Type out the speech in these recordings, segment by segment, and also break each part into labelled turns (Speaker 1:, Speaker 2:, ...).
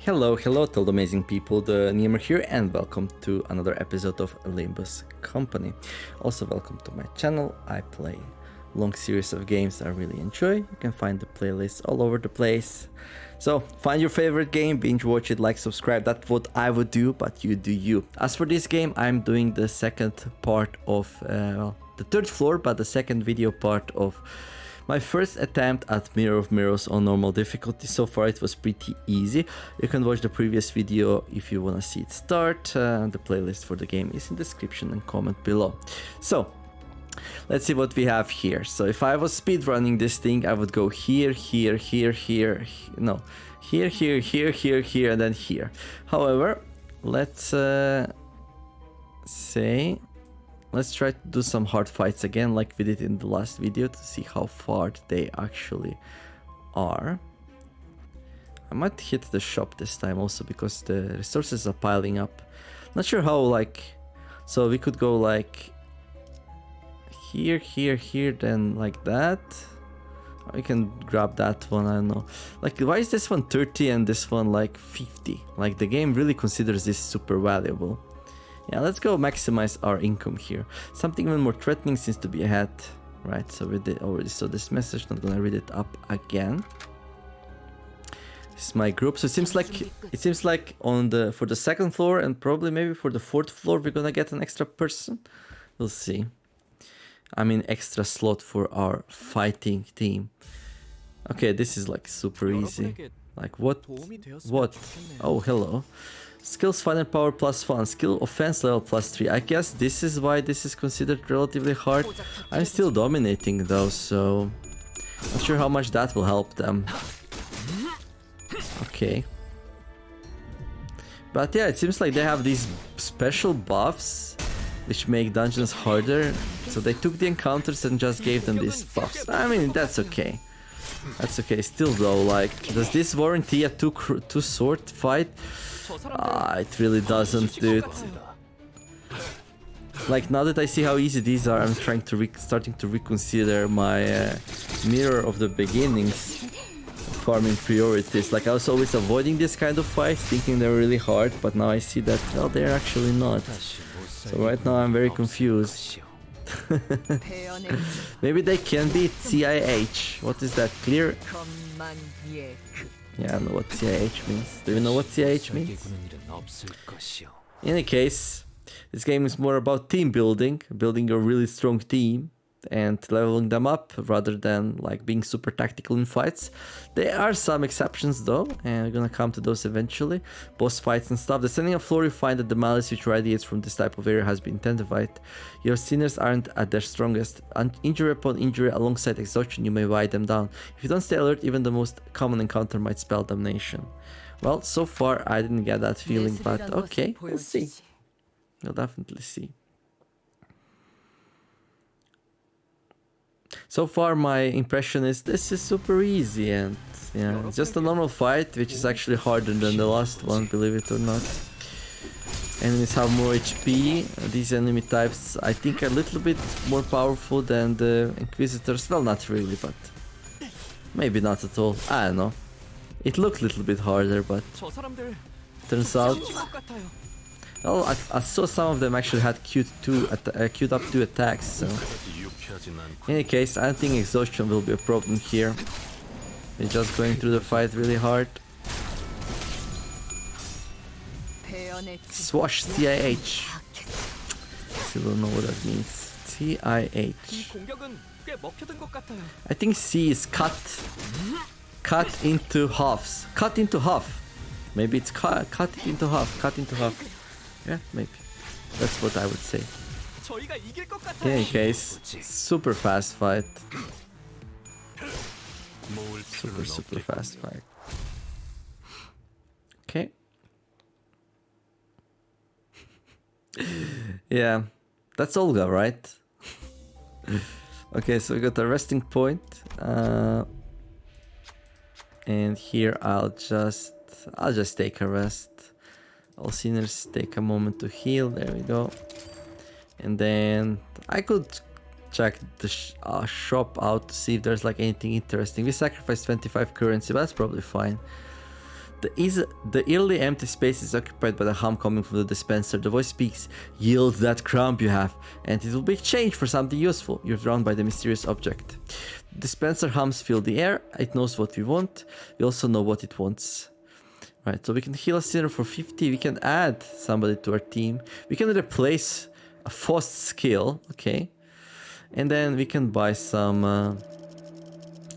Speaker 1: Hello to all the amazing people, TheNeomare here, and welcome to another episode of Limbus Company. Also welcome to my channel. I play long series of games I really enjoy. You can find the playlists all over the place. So find your favorite game, binge watch it, like, subscribe. That's what I would do, but you do you. As for this game, I'm doing the second part of, the third floor, but the second video part of my first attempt at Mirror of Mirrors on normal difficulty. So far it was pretty easy. You can watch the previous video if you want to see it start. The playlist for the game is in the description and comment below. So let's see what we have here. So if I was speedrunning this thing, I would go here, here, here, here, no, here, here, here, here, here, and then here. However, let's let's try to do some hard fights again like we did in the last video to see how far they actually are. I might hit the shop this time also because the resources are piling up. Not sure how, like, so we could go like here, here, here, then like that. We can grab that one, I don't know. Like, why is this one 30 and this one like 50? Like, the game really considers this super valuable. Yeah, let's go maximize our income here. Something even more threatening seems to be ahead, right? So we already saw this message, not gonna read it up again. This is my group. So it seems like on the for the second floor and probably maybe for the fourth floor we're gonna get an extra person. We'll see. I mean, extra slot for our fighting team. Okay, this is like super easy. Like what? Oh, hello. Skills, fun and power plus fun. Skill, offense level plus 3. I guess this is why this is considered relatively hard. I'm still dominating though, so not sure how much that will help them. Okay. But yeah, it seems like they have these special buffs which make dungeons harder. So they took the encounters and just gave them these buffs. I mean, that's okay. That's okay. Still though, like, does this warranty a two sword fight? It really doesn't, dude. Like, now that I see how easy these are, I'm trying to starting to reconsider my mirror of the beginnings farming priorities. Like, I was always avoiding this kind of fights, thinking they're really hard, but now I see that, well, they're actually not. So right now I'm very confused. Maybe they can beat CIH. What is that? Clear? Yeah, I don't know what CIH means. Do you know what CIH means? In any case, this game is more about team building a really strong team and leveling them up rather than like being super tactical in fights. There are some exceptions though, and we're gonna come to those eventually. Boss fights and stuff. Descending a floor, you find that the malice which radiates from this type of area has been intensified. Your sinners aren't at their strongest. Injury upon injury alongside exhaustion, you may weigh them down. If you don't stay alert, even the most common encounter might spell damnation. Well, so far I didn't get that feeling, but okay, we'll see. We'll definitely see. So far my impression is this is super easy, and yeah, it's just a normal fight, which is actually harder than the last one, believe it or not. Enemies have more HP. These enemy types I think are a little bit more powerful than the Inquisitors. Well, not really, but maybe not at all. I don't know. It looked a little bit harder, but turns out... Well, I saw some of them actually had queued up 2 attacks, so... In any case, I don't think exhaustion will be a problem here. We're just going through the fight really hard. Swash CIH. Still don't know what that means. CIH. I think C is cut. Cut into halves. Cut into half. Maybe it's cut it into half. Cut into half. Yeah, maybe. That's what I would say. In any case, super fast fight. Super fast fight. Okay. Yeah, that's Olga, right? Okay, so we got a resting point. And here I'll just take a rest. All sinners take a moment to heal. There we go. And then I could check the shop out to see if there's like anything interesting. We sacrificed 25 currency, but that's probably fine. The eerily empty space is occupied by the hum coming from the dispenser. The voice speaks, yield that crumb you have, and it will be exchanged for something useful. You're drawn by the mysterious object. The dispenser hums fill the air. It knows what we want. We also know what it wants. Right, so we can heal a sinner for 50. We can add somebody to our team. We can replace a Faust skill, okay? And then we can buy some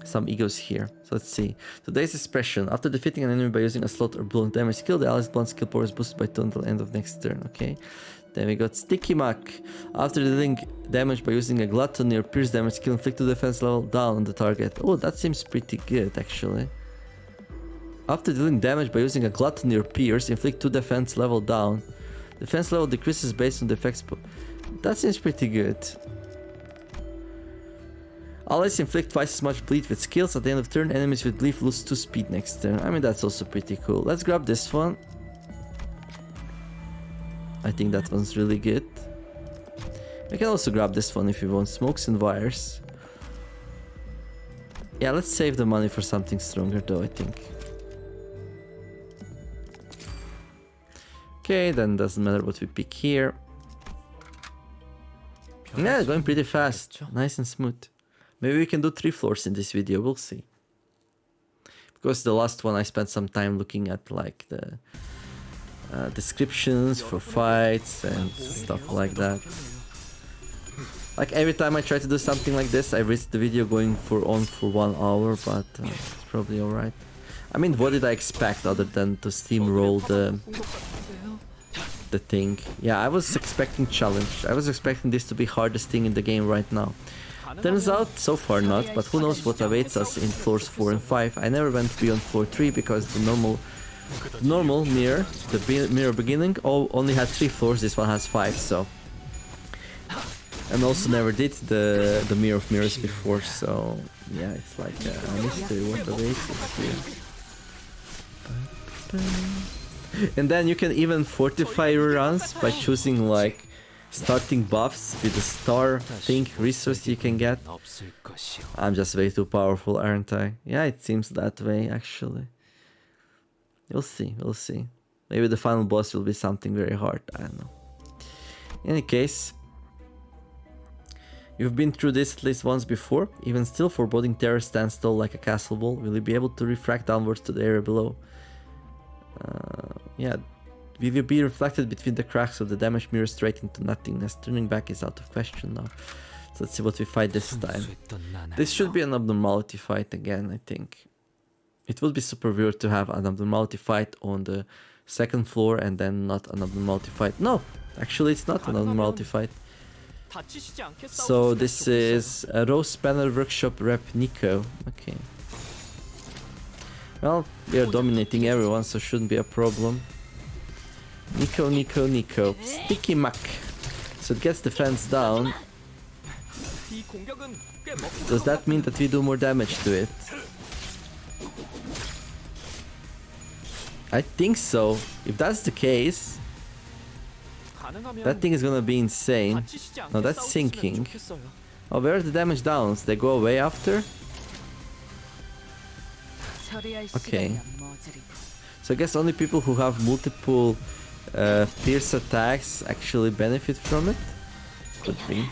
Speaker 1: E.G.Os here. So let's see. Today's expression. After defeating an enemy by using a slot or blunt damage skill, the ally's blunt skill power is boosted by 2 until the end of next turn. Okay. Then we got Sticky Mac. After dealing damage by using a Gluttony or Pierce damage skill, inflict 2 defense level down on the target. Oh, that seems pretty good actually. After dealing damage by using a Gluttony or Pierce, inflict 2 defense level down. Defense level decreases based on the effects. That seems pretty good. Allies inflict twice as much bleed with skills. At the end of turn, enemies with bleed lose 2 speed next turn. I mean, that's also pretty cool. Let's grab this one. I think that one's really good. We can also grab this one if you want. Smokes and wires. Yeah, let's save the money for something stronger though, I think. Okay, then doesn't matter what we pick here. Yeah, it's going pretty fast. Nice and smooth. Maybe we can do 3 floors in this video, we'll see. Because the last one I spent some time looking at like the descriptions for fights and stuff like that. Like every time I try to do something like this, I risk the video going on for 1 hour, but it's probably alright. I mean, what did I expect other than to steamroll the thing? Yeah, I was expecting challenge. I was expecting this to be hardest thing in the game right now. Turns out, so far not, but who knows what awaits us in floors 4 and 5. I never went beyond floor 3 because the normal mirror, the mirror beginning, only had 3 floors, this one has 5, so... And also never did the Mirror of Mirrors before, so... Yeah, it's like a mystery what awaits us here. And then you can even fortify your runs by choosing like starting buffs with the star thing resource you can get. I'm just way too powerful, aren't I? Yeah, it seems that way actually. We'll see, we'll see. Maybe the final boss will be something very hard, I don't know. In any case, you've been through this at least once before. Even still, foreboding terror stands tall like a castle wall. Will you be able to refract downwards to the area below? Yeah. Will you be reflected between the cracks of the damaged mirror straight into nothingness? Turning back is out of question now. So let's see what we fight this time. This should be an abnormality fight again, I think. It would be super weird to have an abnormality fight on the 2nd floor and then not an abnormality fight. No, actually it's not an abnormality fight. So this is a Rose Spanner Workshop rep E.G.O. Okay. Well, we are dominating everyone, so shouldn't be a problem. E.G.O. Sticky Mac. So it gets defense down. Does that mean that we do more damage to it? I think so. If that's the case, that thing is gonna be insane. No, that's sinking. Oh, where are the damage downs? They go away after? Okay. So I guess only people who have multiple pierce attacks actually benefit from it? Could be.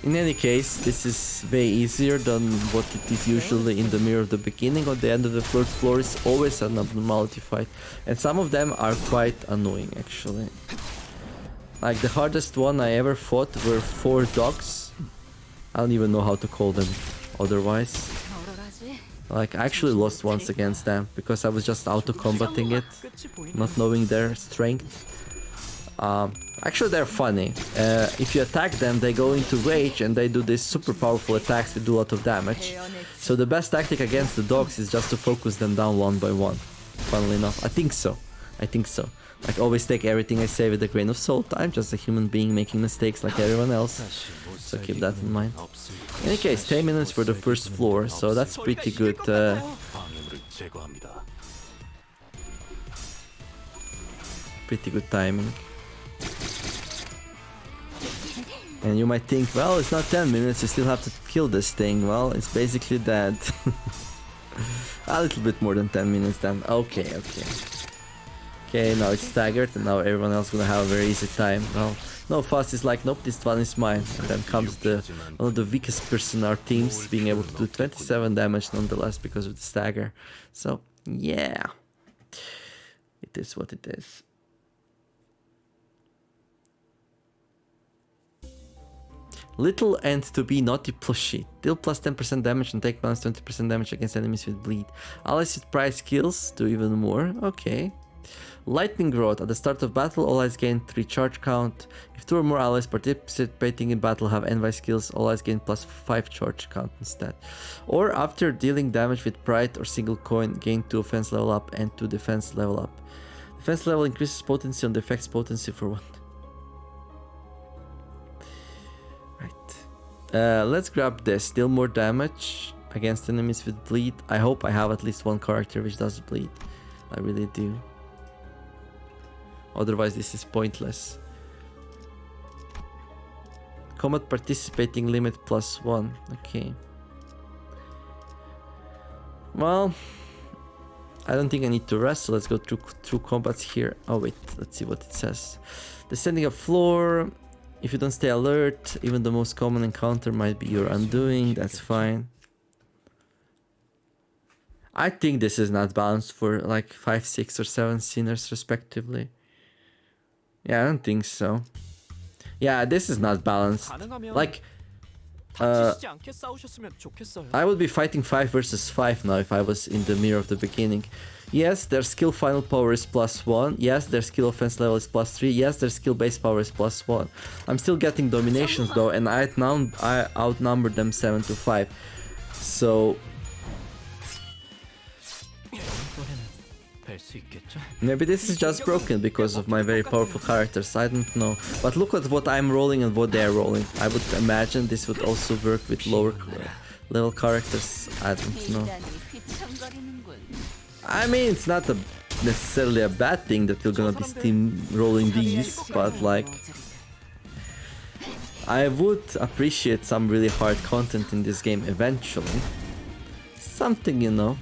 Speaker 1: In any case, this is way easier than what it is usually in the mirror of the beginning. Or the end of the 3rd floor is always an abnormality fight. And some of them are quite annoying actually. Like the hardest one I ever fought were 4 dogs. I don't even know how to call them otherwise. Like I actually lost once against them because I was just auto-combating it, not knowing their strength. Actually they're funny. If you attack them, they go into rage and they do these super powerful attacks that do a lot of damage. So the best tactic against the dogs is just to focus them down one by one. Funnily enough, I think so. Like always take everything I say with a grain of salt. I'm just a human being making mistakes like everyone else. So keep that in mind. In any case, 10 minutes for the 1st floor, so that's pretty good. Pretty good timing. And you might think, well, it's not 10 minutes, you still have to kill this thing. Well, it's basically that. A little bit more than 10 minutes then. Okay, okay. Okay, now it's staggered and now everyone else gonna have a very easy time. No, Fast is like, nope, this one is mine. And then comes one of the weakest person in our teams being able to do 27 damage nonetheless because of the stagger. So, yeah. It is what it is. Little and to be naughty plushie. Deal plus 10% damage and take minus 20% damage against enemies with bleed. Allies with prize skills do even more. Okay. Lightning Rod. At the start of battle, all allies gain 3 charge count. If 2 or more allies participating in battle have envy skills, all allies gain plus 5 charge count instead. Or after dealing damage with pride or single coin, gain 2 offense level up and 2 defense level up. Defense level increases potency on the effect's potency for 1. Right. Let's grab this. Deal more damage against enemies with bleed. I hope I have at least one character which does bleed. I really do. Otherwise this is pointless. Combat participating limit plus 1. Okay. Well, I don't think I need to rest, so let's go through combats here. Oh wait, let's see what it says. Descending a floor. If you don't stay alert, even the most common encounter might be your undoing. That's fine. I think this is not balanced for like 5, 6, or 7 sinners respectively. Yeah, I don't think so. Yeah, this is not balanced. Like, I would be fighting 5 versus 5 now if I was in the mirror of the beginning. Yes, their skill final power is plus 1. Yes, their skill offense level is plus 3. Yes, their skill base power is plus 1. I'm still getting dominations though, and I outnumbered them 7 to 5. So maybe this is just broken because of my very powerful characters, I don't know. But look at what I'm rolling and what they're rolling. I would imagine this would also work with lower level characters, I don't know. I mean, it's not necessarily a bad thing that we're gonna be steamrolling these, but like, I would appreciate some really hard content in this game eventually. Something, you know.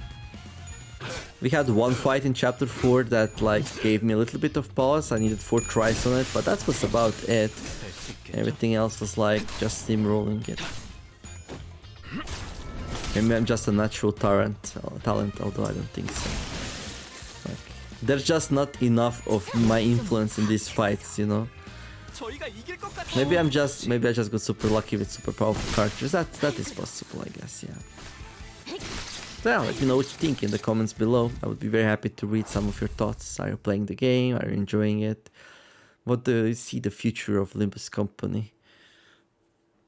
Speaker 1: We had one fight in chapter 4 that like gave me a little bit of pause. I needed 4 tries on it, but that was about it. Everything else was like just steamrolling it. Maybe I'm just a natural talent, although I don't think so. Like, there's just not enough of my influence in these fights, you know. Maybe I just got super lucky with super powerful characters. That is possible, I guess. Yeah. Well, let me know what you think in the comments below. I would be very happy to read some of your thoughts. Are you playing the game? Are you enjoying it? What do you see the future of Limbus Company?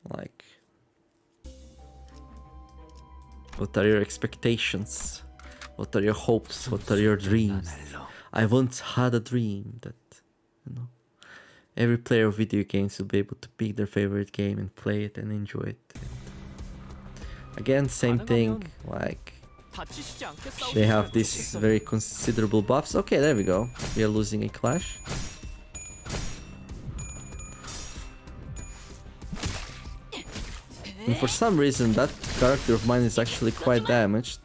Speaker 1: Like, what are your expectations? What are your hopes? What are your dreams? I once had a dream that, you know, every player of video games will be able to pick their favorite game and play it and enjoy it. And again, same thing, like, they have these very considerable buffs. Okay, there we go. We are losing a clash. And for some reason, that character of mine is actually quite damaged.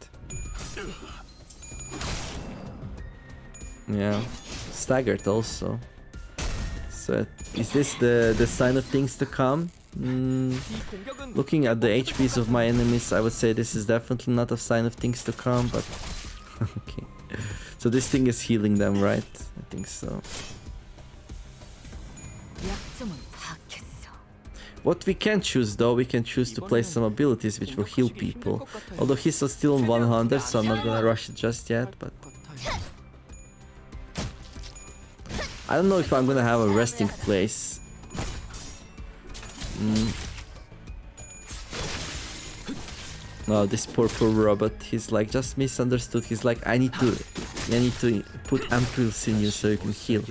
Speaker 1: Yeah, staggered also. So, is this the sign of things to come? Looking at the HPs of my enemies, I would say this is definitely not a sign of things to come, but okay. So this thing is healing them, right? I think so. What we can choose though, we can choose to play some abilities which will heal people. Although he's still on 100, so I'm not gonna rush it just yet, but I don't know if I'm gonna have a resting place. No, this poor robot, he's like just misunderstood. He's like, I need to put ampoules in you so you can heal.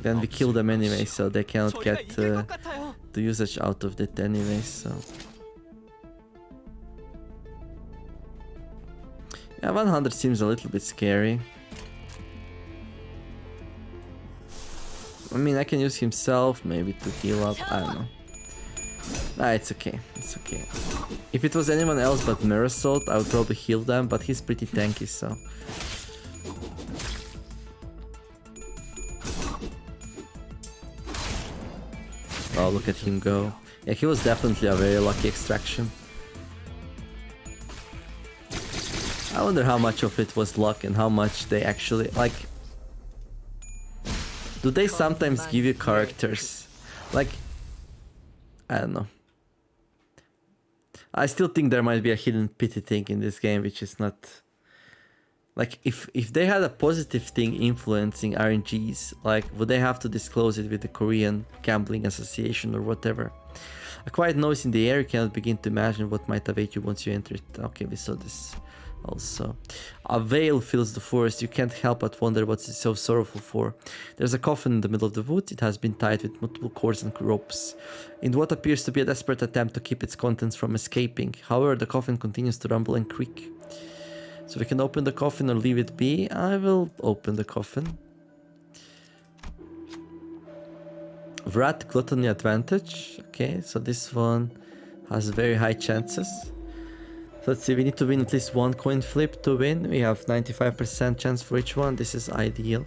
Speaker 1: Then we kill them anyway, so they cannot get the usage out of it anyway, so. Yeah, 100 seems a little bit scary. I mean, I can use himself maybe to heal up, I don't know. Ah, it's okay. It's okay. If it was anyone else but Mirasol, I would probably heal them, but he's pretty tanky, so... Oh, look at him go. Yeah, he was definitely a very lucky extraction. I wonder how much of it was luck and how much they actually... Like... Do they sometimes give you characters? Like... I don't know. I still think there might be a hidden pity thing in this game, which is not... Like, if they had a positive thing influencing RNGs, like, would they have to disclose it with the Korean Gambling Association or whatever? A quiet noise in the air, you cannot begin to imagine what might await you once you enter it. Okay, we saw this also. A veil fills the forest, you can't help but wonder what it's so sorrowful for. There's a coffin in the middle of the woods, it has been tied with multiple cords and ropes, in what appears to be a desperate attempt to keep its contents from escaping. However, the coffin continues to rumble and creak. So we can open the coffin or leave it be. I will open the coffin. Vrat Gluttony Advantage. Okay, so this one has very high chances. So let's see, we need to win at least one coin flip to win. We have 95% chance for each one. This is ideal.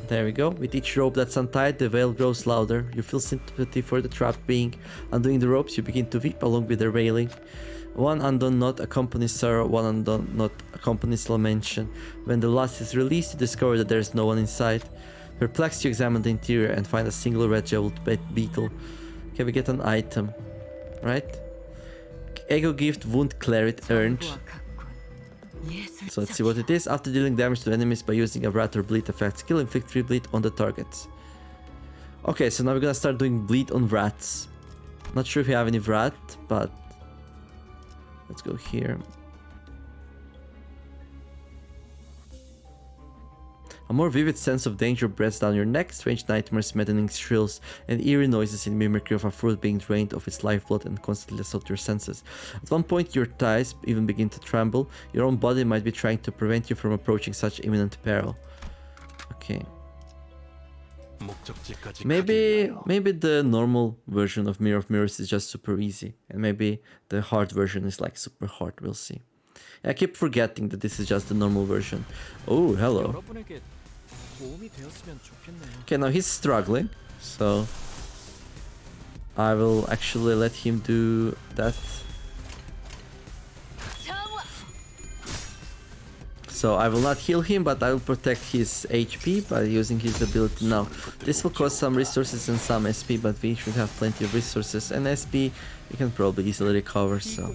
Speaker 1: There we go. With each rope that's untied, the wail grows louder. You feel sympathy for the trapped being. Undoing the ropes, you begin to weep along with the railing. One undone knot accompanies sorrow, one undone knot accompanies lamentation. When the last is released, you discover that there is no one inside. Perplexed, you examine the interior and find a single red jeweled beetle. Okay, we get an item, right? E.G.O gift, wound claret earned. So let's see what it is. After dealing damage to enemies by using a rat or bleed effect skill, inflict 3 bleed on the targets. Okay, so now we're gonna start doing bleed on rats. Not sure if we have any rat, but let's go here. A more vivid sense of danger breathes down your neck, strange nightmares, maddening shrills, and eerie noises in mimicry of a fruit being drained of its lifeblood and constantly assault your senses. At one point, your thighs even begin to tremble. Your own body might be trying to prevent you from approaching such imminent peril. Okay. Maybe the normal version of Mirror of Mirrors is just super easy, and maybe the hard version is like super hard. We'll see. I keep forgetting that this is just the normal version. Oh, hello. Okay, now he's struggling, so I will actually let him do that. So I will not heal him, but I will protect his HP by using his ability now. This will cost some resources and some SP, but we should have plenty of resources and SP we can probably easily recover, so...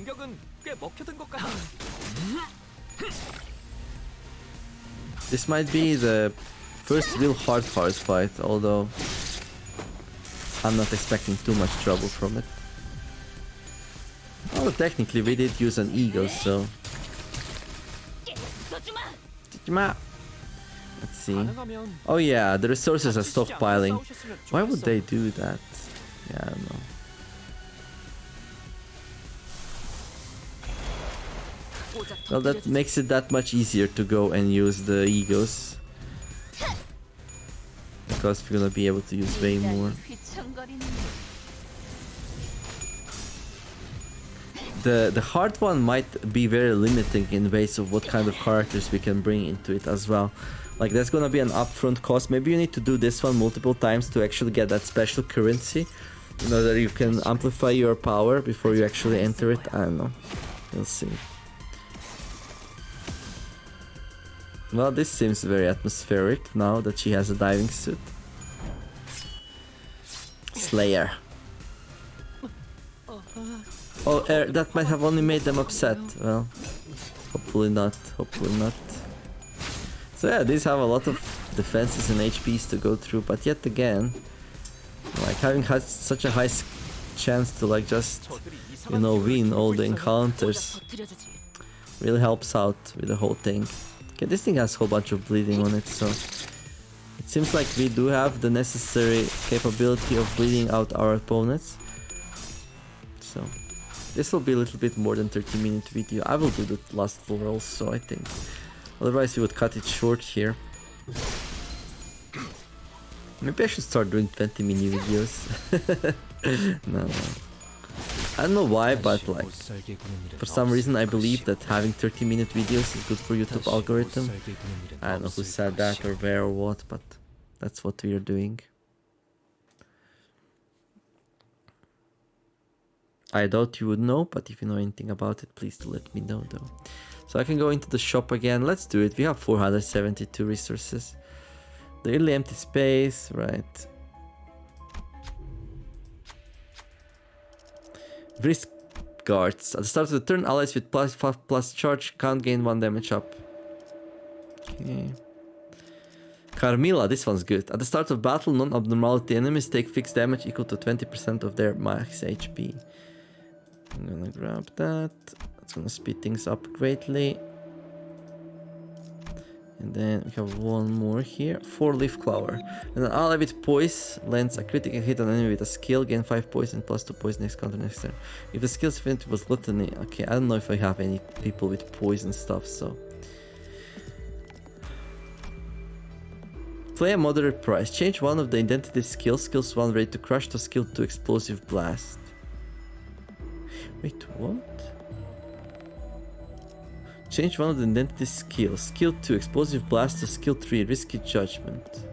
Speaker 1: This might be the first real hard fight, although I'm not expecting too much trouble from it. Well, technically we did use an E.G.O, so... Let's see. Oh yeah, the resources are stockpiling. Why would they do that? Yeah, I don't know. Well, that makes it that much easier to go and use the E.G.Os. Because we're gonna be able to use way more. The hard one might be very limiting in ways of what kind of characters we can bring into it as well. Like, there's gonna be an upfront cost. Maybe you need to do this one multiple times to actually get that special currency. You know, that you can amplify your power before you actually enter it. I don't know. We'll see. Well, this seems very atmospheric now that she has a diving suit. Slayer. Oh, that might have only made them upset. Well, hopefully not. Hopefully not. So yeah, these have a lot of defenses and HPs to go through, but yet again, like having had such a high chance to like just, you know, win all the encounters really helps out with the whole thing. Okay, this thing has a whole bunch of bleeding on it, so it seems like we do have the necessary capability of bleeding out our opponents. So this will be a little bit more than 30-minute video. I will do the last floor also, I think. Otherwise we would cut it short here. Maybe I should start doing 20 mini videos. No. I don't know why, but like, for some reason I believe that having 30-minute videos is good for YouTube algorithm. I don't know who said that or where or what, but that's what we are doing. I doubt you would know, but if you know anything about it, please do let me know though. So I can go into the shop again. Let's do it. We have 472 resources. The really empty space, right? Risk guards. At the start of the turn, allies with +5+ charge can't gain 1 damage up. Okay. Carmilla, this one's good. At the start of battle, non-abnormality enemies take fixed damage equal to 20% of their max HP. I'm gonna grab that. That's gonna speed things up greatly. And then we have one more here. 4-leaf clover. And an ally with poise lands a critical hit on an enemy with a skill, gain 5 poison +2 poison next counter next turn. If the skill's affinity was gluttony, okay, I don't know if I have any people with poison stuff, so. Play a moderate price. Change one of the identity skills, skills 1 ready to crush to skill 2 explosive blast. Wait, what? Change one of the identity skills. Skill 2, Explosive Blast to Skill 3, Risky Judgment.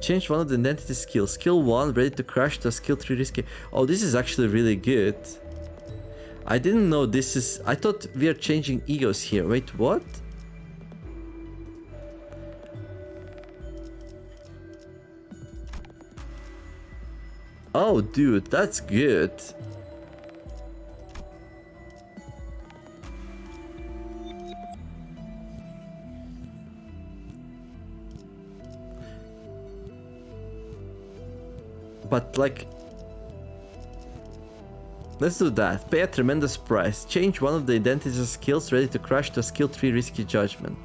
Speaker 1: Change one of the identity skills. Skill 1, Ready to Crash to Skill 3, Risky... Oh, this is actually really good. I didn't know this is... I thought we are changing egos here. Wait, what? Oh, dude, that's good. But like, let's do that. Pay a tremendous price. Change one of the identity skills ready to crash to a skill 3 risky judgment.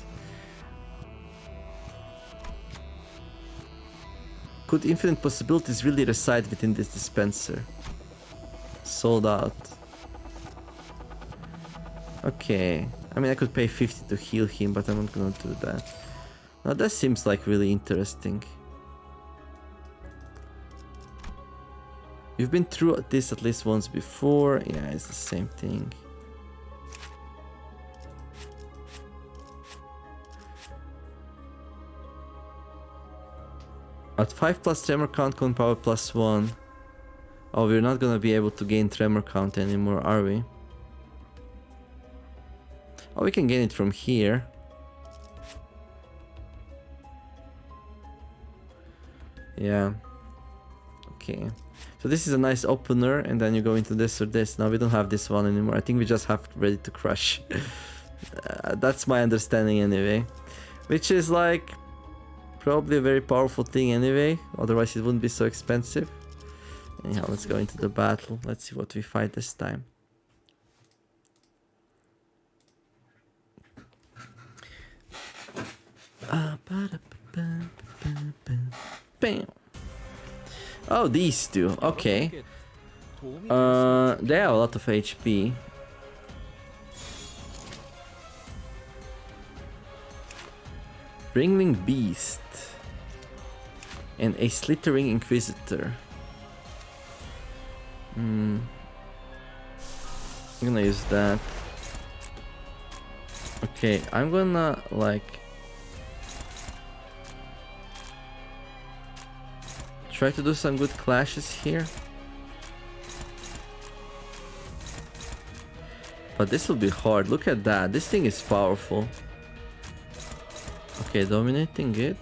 Speaker 1: Could infinite possibilities really reside within this dispenser? Sold out. Okay. I mean, I could pay 50 to heal him, but I'm not gonna do that. Now that seems like really interesting. You've been through this at least once before. Yeah, it's the same thing. At 5+ tremor count, con power +1. Oh, we're not gonna be able to gain tremor count anymore, are we? Oh, we can gain it from here. Yeah. Okay. So this is a nice opener, and then you go into this or this. Now we don't have this one anymore. I think we just have ready to crush. That's my understanding anyway. Which is like probably a very powerful thing anyway. Otherwise it wouldn't be so expensive. Anyhow, let's go into the battle. Let's see what we fight this time. Bam. Oh, these two. Okay. They have a lot of HP. Ringling Beast. And a Slithering Inquisitor. I'm gonna use that. Okay, I'm gonna like... try to do some good clashes here. But this will be hard. Look at that. This thing is powerful. Okay, dominating it.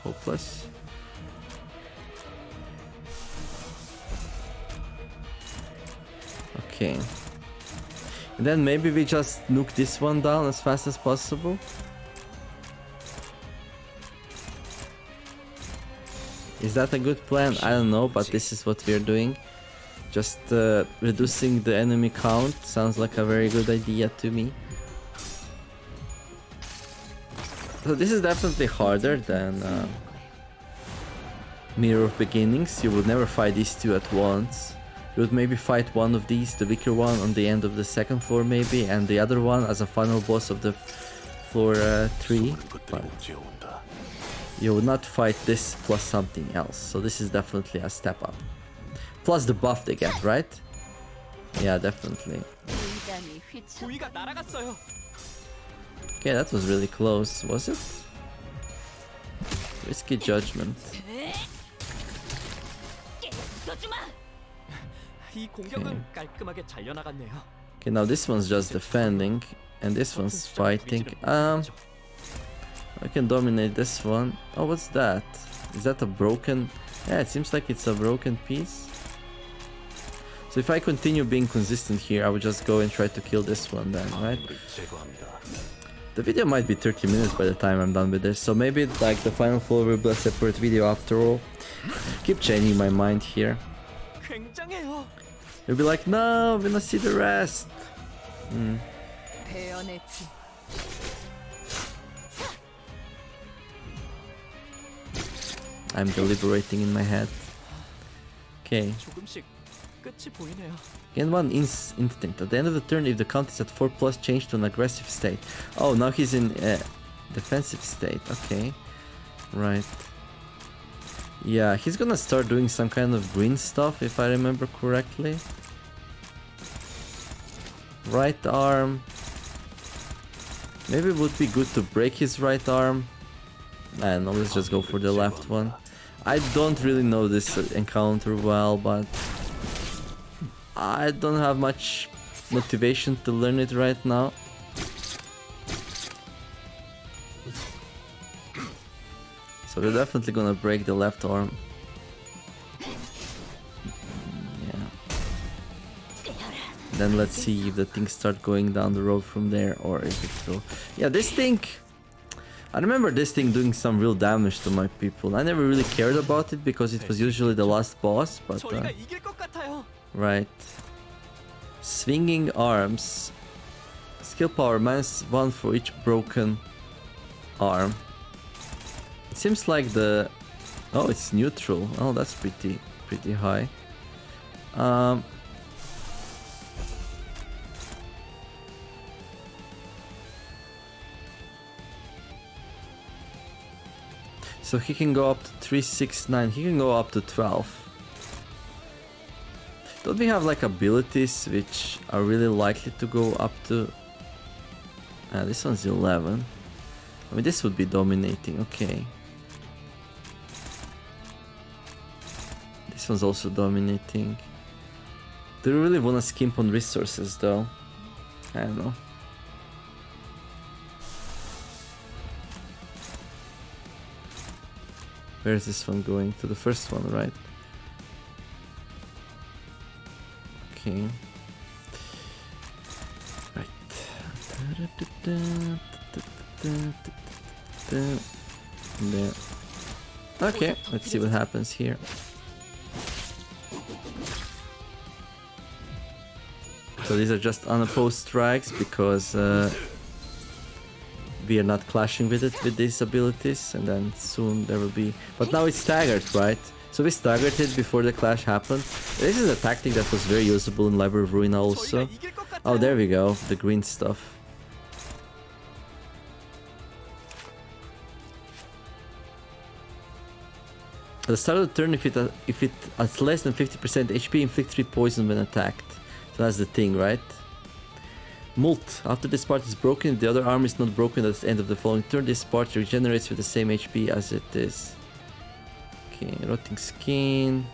Speaker 1: Hopeless. Okay. And then maybe we just nuke this one down as fast as possible. Is that a good plan? I don't know, but this is what we're doing. Just reducing the enemy count sounds like a very good idea to me. So this is definitely harder than Mirror of Beginnings. You would never fight these two at once. You would maybe fight one of these, the weaker one, on the end of the second floor maybe, and the other one as a final boss of the floor 3. But you would not fight this plus something else. So this is definitely a step up. Plus the buff they get, right? Yeah, definitely. Okay, that was really close, was it? Risky judgment. Okay, now this one's just defending, and this one's fighting. I can dominate this one. Oh, what's that? Is that a broken... Yeah, it seems like it's a broken piece. So if I continue being consistent here, I would just go and try to kill this one then, right? The video might be 30 minutes by the time I'm done with this, so maybe like the final floor will be a separate video after all. Keep changing my mind here. You'll be like, no, we don't see the rest. I'm deliberating in my head. Okay. Gain one instinct. At the end of the turn, if the count is at 4+, change to an aggressive state. Oh, now he's in defensive state. Okay. Right. Yeah, he's gonna start doing some kind of green stuff, if I remember correctly. Right arm. Maybe it would be good to break his right arm. No, let's just go for the left one. I don't really know this encounter well, but I don't have much motivation to learn it right now. So we're definitely gonna break the left arm. Yeah. Then let's see if the things start going down the road from there, or if it will... Yeah, this thing... I remember this thing doing some real damage to my people. I never really cared about it because it was usually the last boss, but... right. Swinging arms. Skill power -1 for each broken arm. It seems like the... Oh, it's neutral. Oh, that's pretty high. So he can go up to 369, he can go up to 12. Don't we have like abilities which are really likely to go up to... this one's 11. I mean, this would be dominating, okay. This one's also dominating. Do we really want to skimp on resources though? I don't know. Where is this one going? To the first one, right? Okay. Right. There. Okay, let's see what happens here. So these are just unopposed strikes because we are not clashing with it with these abilities, and then soon there will be... But now it's staggered, right? So we staggered it before the clash happened. This is a tactic that was very usable in Library of Ruina also. Oh, there we go, the green stuff. At the start of the turn, if it has less than 50% HP, inflict 3 poison when attacked. So that's the thing, right? Mult. After this part is broken, if the other arm is not broken at the end of the following turn, this part regenerates with the same HP as it is. Okay, rotting skin.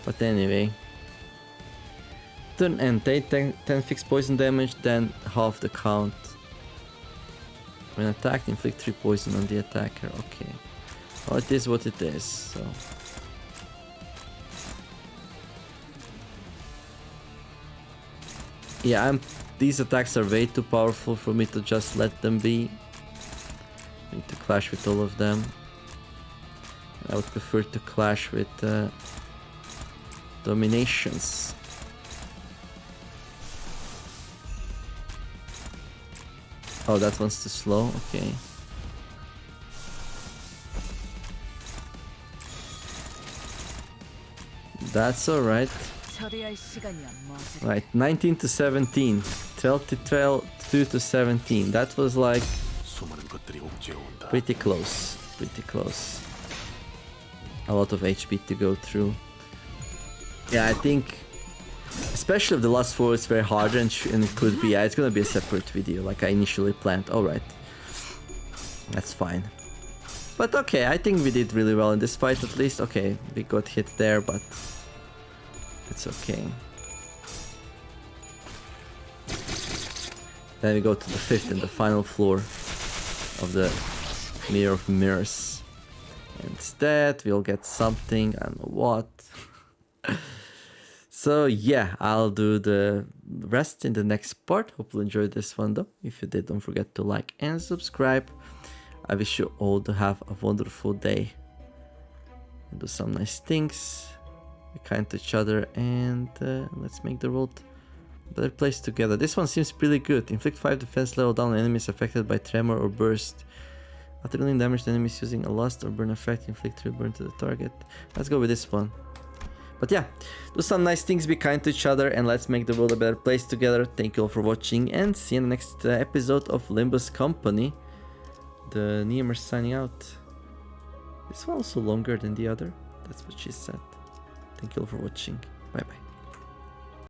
Speaker 1: But anyway. Turn end. Take 10 fixed poison damage, then half the count. When attacked, inflict 3 poison on the attacker. Okay. Well, it is what it is, so... Yeah, these attacks are way too powerful for me to just let them be. I need to clash with all of them. I would prefer to clash with dominations. Oh, that one's too slow, okay. That's alright. Right, 19 to 17. 12 to 2 to 17. That was like Pretty close, pretty close. A lot of HP to go through. Yeah, I think, especially if the last 4 is very harder and it could be, yeah, it's gonna be a separate video like I initially planned. Alright, that's fine. But okay, I think we did really well in this fight at least. Okay, we got hit there, but it's okay. Then we go to the 5th and the final floor of the Mirror of Mirrors. Instead, we'll get something, I don't know what. So yeah, I'll do the rest in the next part. Hope you enjoyed this one though. If you did, don't forget to like and subscribe. I wish you all to have a wonderful day. And do some nice things. Be kind to each other, and let's make the world a better place together. This one seems pretty good. Inflict 5 defense level down on enemies affected by tremor or burst. After dealing damage to enemies using a lust or burn effect, inflict 3 burn to the target. Let's go with this one. But yeah, do some nice things, be kind to each other, and let's make the world a better place together. Thank you all for watching, and see you in the next episode of Limbus Company. TheNeomare signing out. This one also longer than the other. That's what she said. Thank you all for watching. Bye bye.